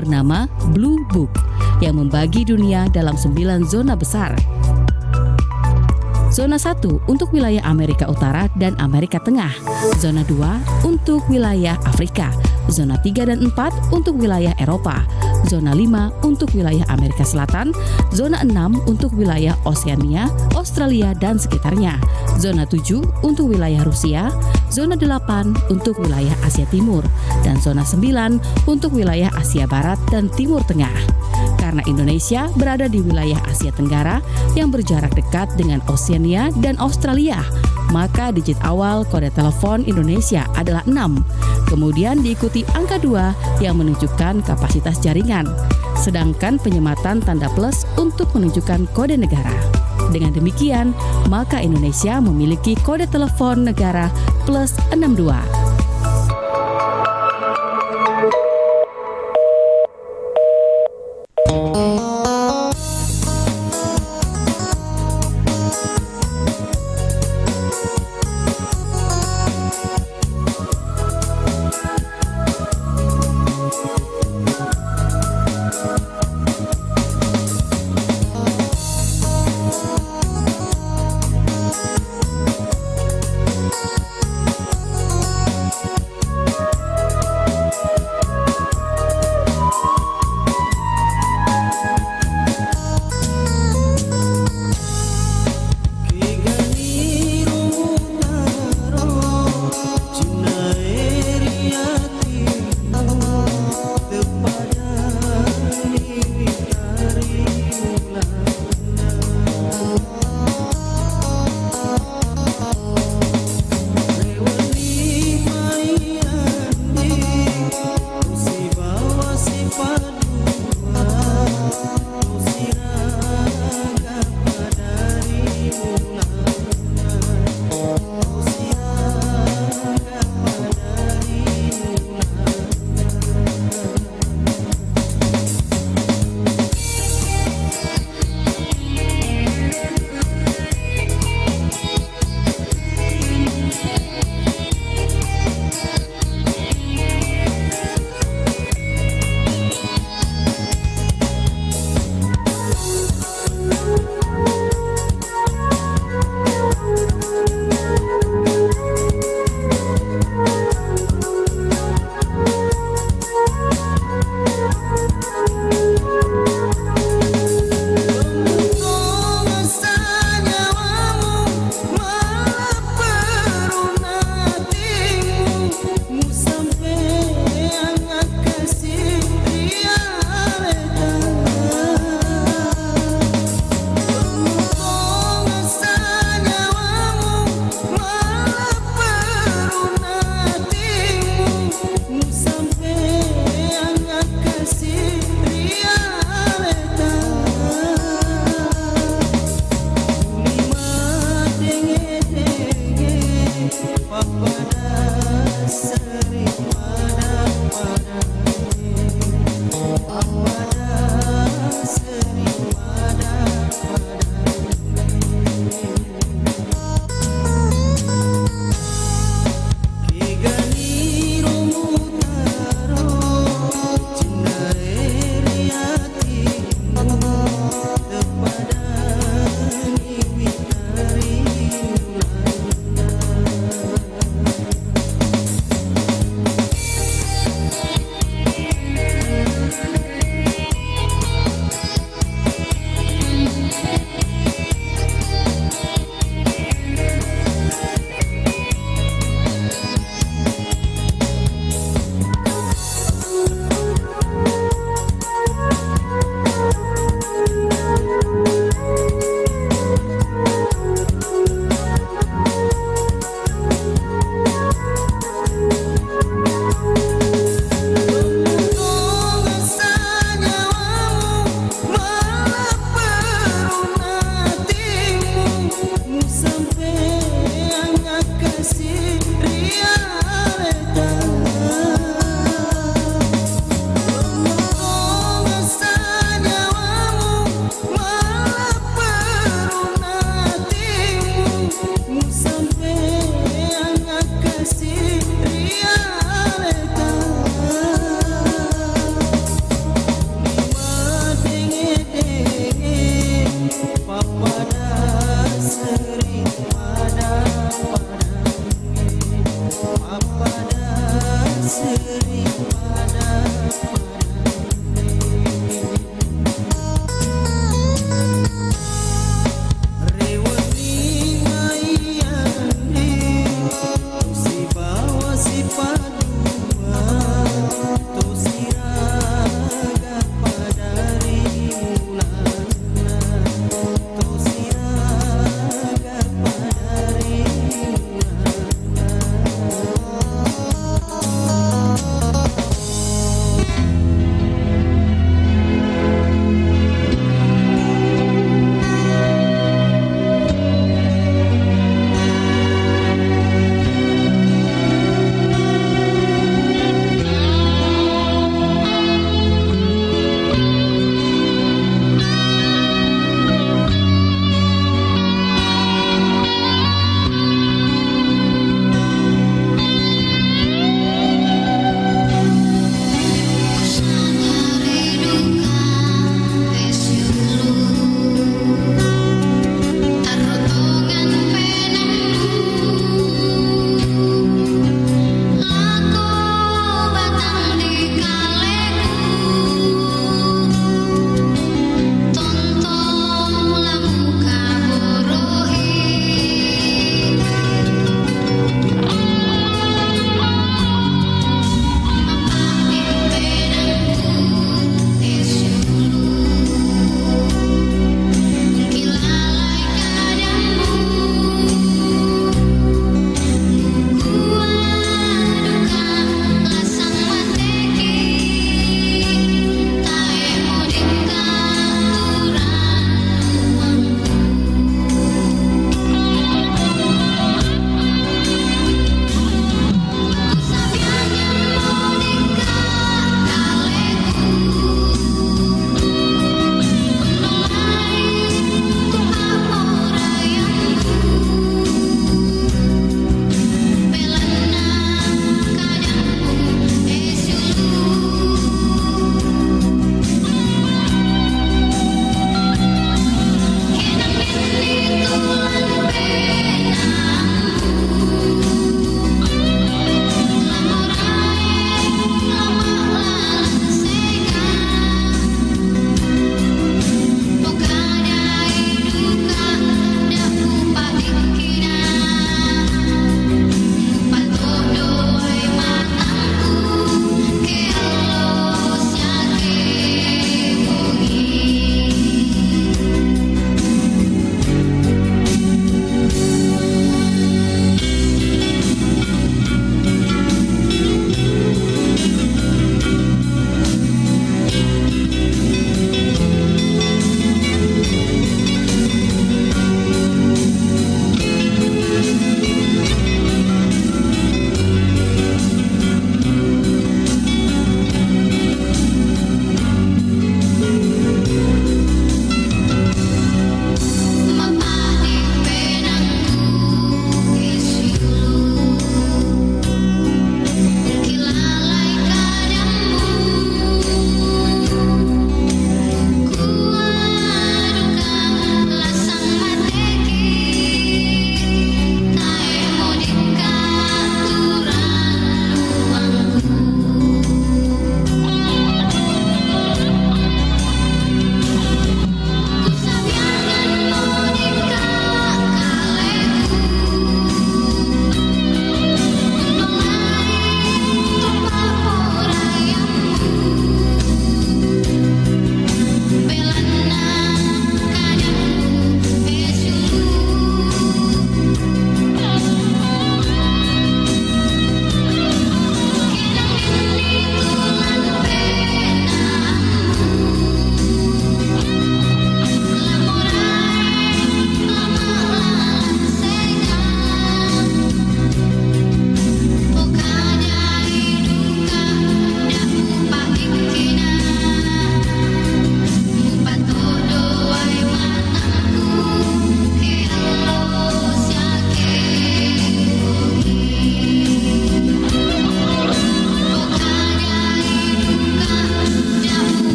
bernama Blue Book yang membagi dunia dalam 9 zona besar. Zona 1 untuk wilayah Amerika Utara dan Amerika Tengah. Zona 2 untuk wilayah Afrika. Zona 3 dan 4 untuk wilayah Eropa. Zona 5 untuk wilayah Amerika Selatan. Zona 6 untuk wilayah Oseania, Australia dan sekitarnya. Zona 7 untuk wilayah Rusia. Zona 8 untuk wilayah Asia Timur. Dan zona 9 untuk wilayah Asia Barat dan Timur Tengah. Karena Indonesia berada di wilayah Asia Tenggara yang berjarak dekat dengan Oseania dan Australia, maka digit awal kode telepon Indonesia adalah 6. Kemudian diikuti angka 2 yang menunjukkan kapasitas jaringan, sedangkan penyematan tanda plus untuk menunjukkan kode negara. Dengan demikian, maka Indonesia memiliki kode telepon negara plus 62.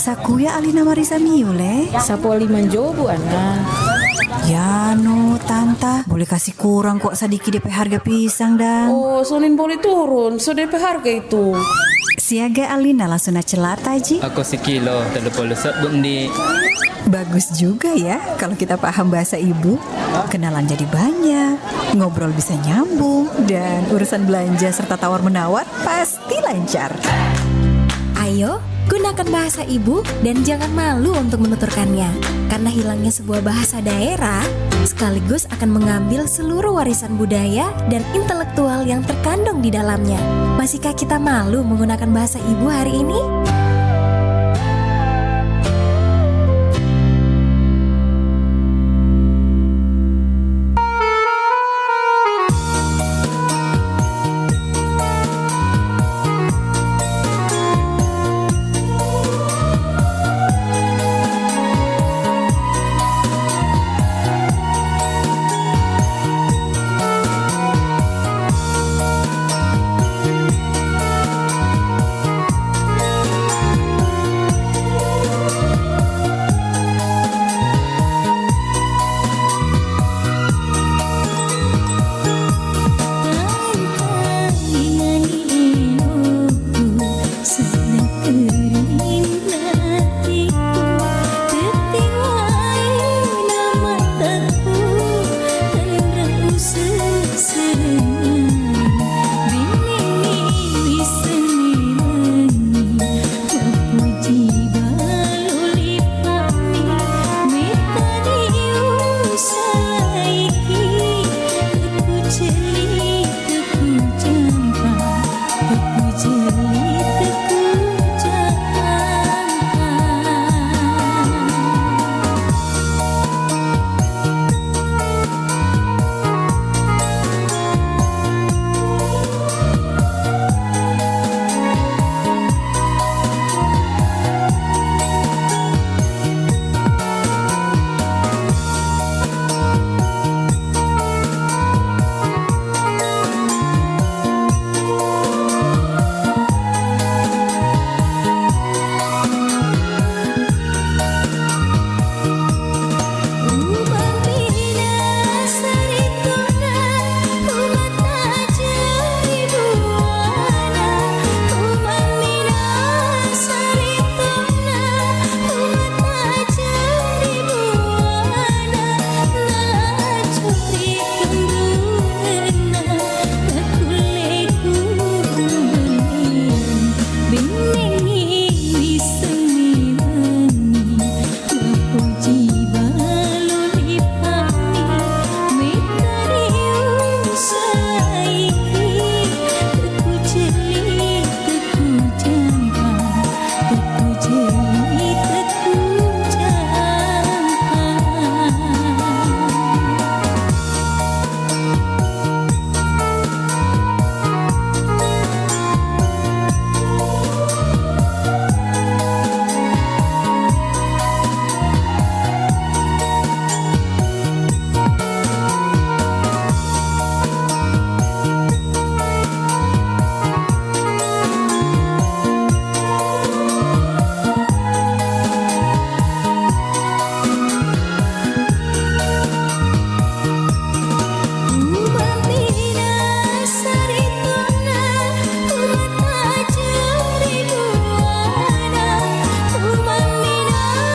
Sakuya Alina Marisa Miule. Sapo 5 jobu ana. Ya no, tanta, boleh kasih kurang kok sedikit DP harga pisang dan. Oh, sonin boleh turun, so DP harga itu. Siaga Alina langsung celata ji. Aku sekilo, terlalu bundi. Bagus juga ya kalau kita paham bahasa ibu. Kenalan jadi banyak, ngobrol bisa nyambung, dan urusan belanja serta tawar-menawar pasti lancar. Ayo, gunakan bahasa ibu dan jangan malu untuk menuturkannya. Karena hilangnya sebuah bahasa daerah sekaligus akan mengambil seluruh warisan budaya dan intelektual yang terkandung di dalamnya. Masihkah kita malu menggunakan bahasa ibu hari ini?